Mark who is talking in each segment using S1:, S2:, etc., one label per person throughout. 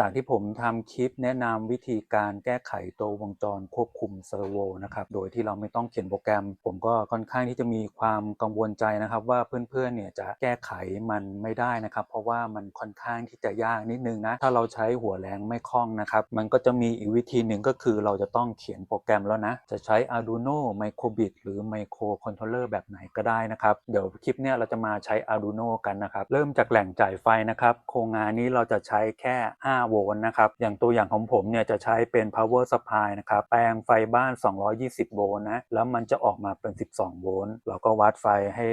S1: จากที่ผมทำคลิปแนะนำวิธีการแก้ไขตัววงจรควบคุมเซอร์โวนะครับโดยที่เราไม่ต้องเขียนโปรแกรมผมก็ค่อนข้างที่จะมีความกังวลใจนะครับว่าเพื่อนๆเนี่ยจะแก้ไขมันไม่ได้นะครับเพราะว่ามันค่อนข้างที่จะยากนิดนึงนะถ้าเราใช้หัวแรงไม่คล่องนะครับมันก็จะมีอีกวิธีหนึ่งก็คือเราจะต้องเขียนโปรแกรมแล้วนะจะใช้ Arduino Microbit หรือ Microcontroller แบบไหนก็ได้นะครับเดี๋ยวคลิปเนี้ยเราจะมาใช้ Arduino กันนะครับเริ่มจากแหล่งจ่ายไฟนะครับโครงงานนี้เราจะใช้แค่5โวลต์นะครับอย่างตัวอย่างของผมเนี่ยจะใช้เป็น power supply นะครับแปลงไฟบ้าน220โวลต์นะแล้วมันจะออกมาเป็น12โวลต์เราก็วัดไฟให้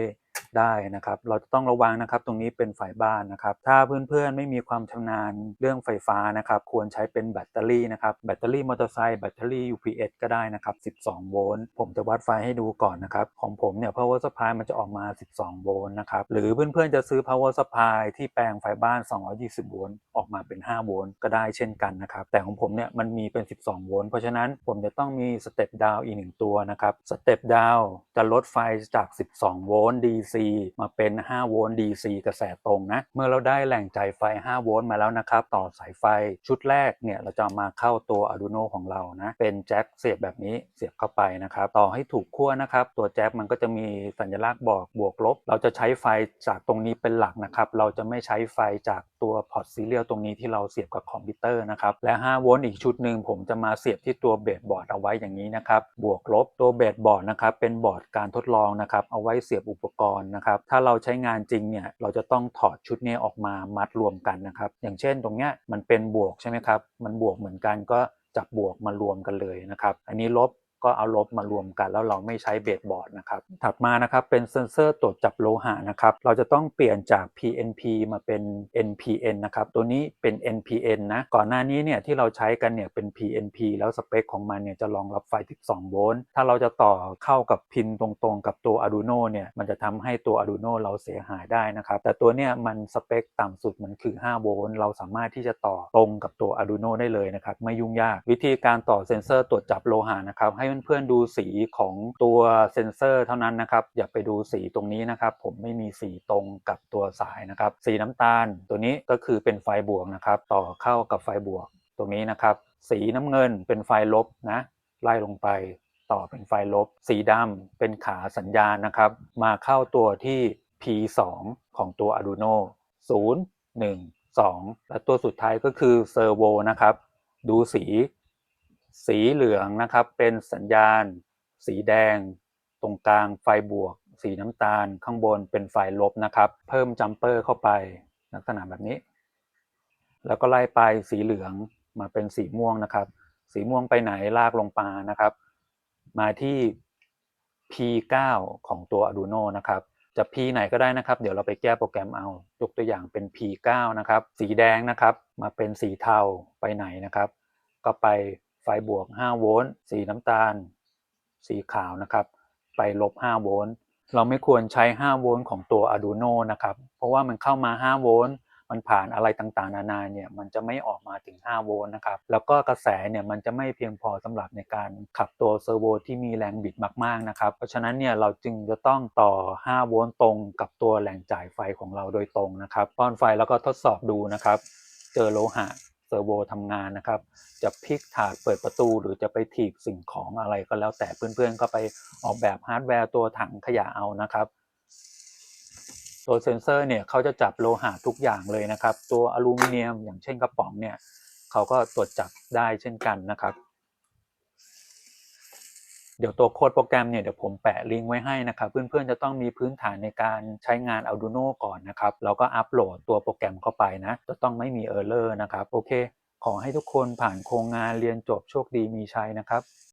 S1: ได้นะครับเราจะต้องระวังนะครับตรงนี้เป็นไฟบ้านนะครับถ้าเพื่อนๆไม่มีความชำนาญเรื่องไฟฟ้านะครับควรใช้เป็นแบตเตอรี่นะครับแบตเตอรี่มอเตอร์ไซค์แบตเตอรี่ UPS ก็ได้นะครับ12โวลต์ผมจะวัดไฟให้ดูก่อนนะครับของผมเนี่ย power supply มันจะออกมา12โวลต์นะครับหรือเพื่อนๆจะซื้อ power supply ที่แปลงไฟบ้าน220โวลต์ออกมาเป็น5โวลต์ก็ได้เช่นกันนะครับแต่ของผมเนี่ยมันมีเป็น12โวลต์เพราะฉะนั้นผมจะต้องมีสเต็ปดาวน์อีก1ตัวนะครับสเต็ปดาวน์จะลดไฟจาก12โวลต์ DC มาเป็น5โวลต์ DC กระแสตรงนะเมื่อเราได้แหล่งจ่ายไฟ5โวลต์มาแล้วนะครับต่อสายไฟชุดแรกเนี่ยเราจะมาเข้าตัว Arduino ของเรานะเป็นแจ็คเสียบแบบนี้เสียบเข้าไปนะครับต่อให้ถูกขั้วนะครับตัวแจ็คมันก็จะมีสัญลักษณ์บอกบวกลบเราจะใช้ไฟจากตรงนี้เป็นหลักนะครับเราจะไม่ใช้ไฟจากตัวพอร์ตซีเรียลตรงนี้ที่เราเสียบกับคอมพิวเตอร์นะครับและ5โวลต์อีกชุดหนึ่งผมจะมาเสียบที่ตัวเบสบอร์ดเอาไว้อย่างนี้นะครับบวกลบตัวเบสบอร์ดนะครับเป็นบอร์ดการทดลองนะครับเอาไว้เสียบอุปกรณ์นะครับถ้าเราใช้งานจริงเนี่ยเราจะต้องถอดชุดนี้ออกมามัดรวมกันนะครับอย่างเช่นตรงเนี้ยมันเป็นบวกใช่ไหมครับมันบวกเหมือนกันก็จับบวกมารวมกันเลยนะครับอันนี้ลบก็เอาลบมารวมกันแล้วเราไม่ใช้เบสบอร์ดนะครับถัดมานะครับเป็นเซ็นเซอร์ตรวจจับโลหะนะครับเราจะต้องเปลี่ยนจาก PNP มาเป็น NPN นะครับตัวนี้เป็น NPN นะก่อนหน้านี้เนี่ยที่เราใช้กันเนี่ยเป็น PNP แล้วสเปคของมันเนี่ยจะรองรับไฟ12โวลต์ถ้าเราจะต่อเข้ากับพินตรงๆกับตัว Arduino เนี่ยมันจะทำให้ตัว Arduino เราเสียหายได้นะครับแต่ตัวเนี่ยมันสเปคต่ำสุดมันคือ5โวลต์เราสามารถที่จะต่อตรงกับตัว Arduino ได้เลยนะครับไม่ยุ่งยากวิธีการต่อเซ็นเซอร์ตรวจจับโลหะนะครับให้เพื่อนๆดูสีของตัวเซ็นเซอร์เท่านั้นนะครับอย่าไปดูสีตรงนี้นะครับผมไม่มีสีตรงกับตัวสายนะครับสีน้ำตาลตัวนี้ก็คือเป็นไฟบวกนะครับต่อเข้ากับไฟบวกตรงนี้นะครับสีน้ำเงินเป็นไฟลบนะไล่ลงไปต่อเป็นไฟลบสีดำเป็นขาสัญญาณนะครับมาเข้าตัวที่ P2 ของตัว Arduino 0 1 2และตัวสุดท้ายก็คือเซอร์โวนะครับดูสีเหลืองนะครับเป็นสัญญาณสีแดงตรงกลางไฟบวกสีน้ำตาลข้างบนเป็นไฟลบนะครับเพิ่มจัมเปอร์เข้าไปลักษณะแบบนี้แล้วก็ไล่ไปสีเหลืองมาเป็นสีม่วงนะครับสีม่วงไปไหนลากลงมานะครับมาที่ P9 ของตัว Arduino นะครับจะ P ไหนก็ได้นะครับเดี๋ยวเราไปแก้โปรแกรมเอายกตัวอย่างเป็น P9 นะครับสีแดงนะครับมาเป็นสีเทาไปไหนนะครับก็ไปไฟบวก5โวลต์สีน้ำตาลสีขาวนะครับไปลบ5โวลต์เราไม่ควรใช้5โวลต์ของตัว Arduino นะครับเพราะว่ามันเข้ามา5โวลต์มันผ่านอะไรต่างๆนานาเนี่ยมันจะไม่ออกมาถึง5โวลต์นะครับแล้วก็กระแสเนี่ยมันจะไม่เพียงพอสำหรับในการขับตัวเซอร์โวที่มีแรงบิดมากๆนะครับเพราะฉะนั้นเนี่ยเราจึงจะต้องต่อ5โวลต์ตรงกับตัวแหล่งจ่ายไฟของเราโดยตรงนะครับป้อนไฟแล้วก็ทดสอบดูนะครับเจอโลหะเซอร์โวทำงานนะครับจะพลิกถาดเปิดประตูหรือจะไปถีบสิ่งของอะไรก็แล้วแต่เพื่อนๆก็ไปออกแบบฮาร์ดแวร์ตัวถังขยะเอานะครับตัวเซ็นเซอร์เนี่ยเขาจะจับโลหะทุกอย่างเลยนะครับตัวอลูมิเนียมอย่างเช่นกระป๋องเนี่ยเขาก็ตรวจจับได้เช่นกันนะครับเดี๋ยวตัวโค้ดโปรแกรมเนี่ยเดี๋ยวผมแปะลิงก์ไว้ให้นะครับเพื่อนๆจะต้องมีพื้นฐานในการใช้งาน Arduino ก่อนนะครับแล้วก็อัปโหลดตัวโปรแกรมเข้าไปนะจะต้องไม่มี Error นะครับโอเคขอให้ทุกคนผ่านโครงงานเรียนจบโชคดีมีชัยนะครับ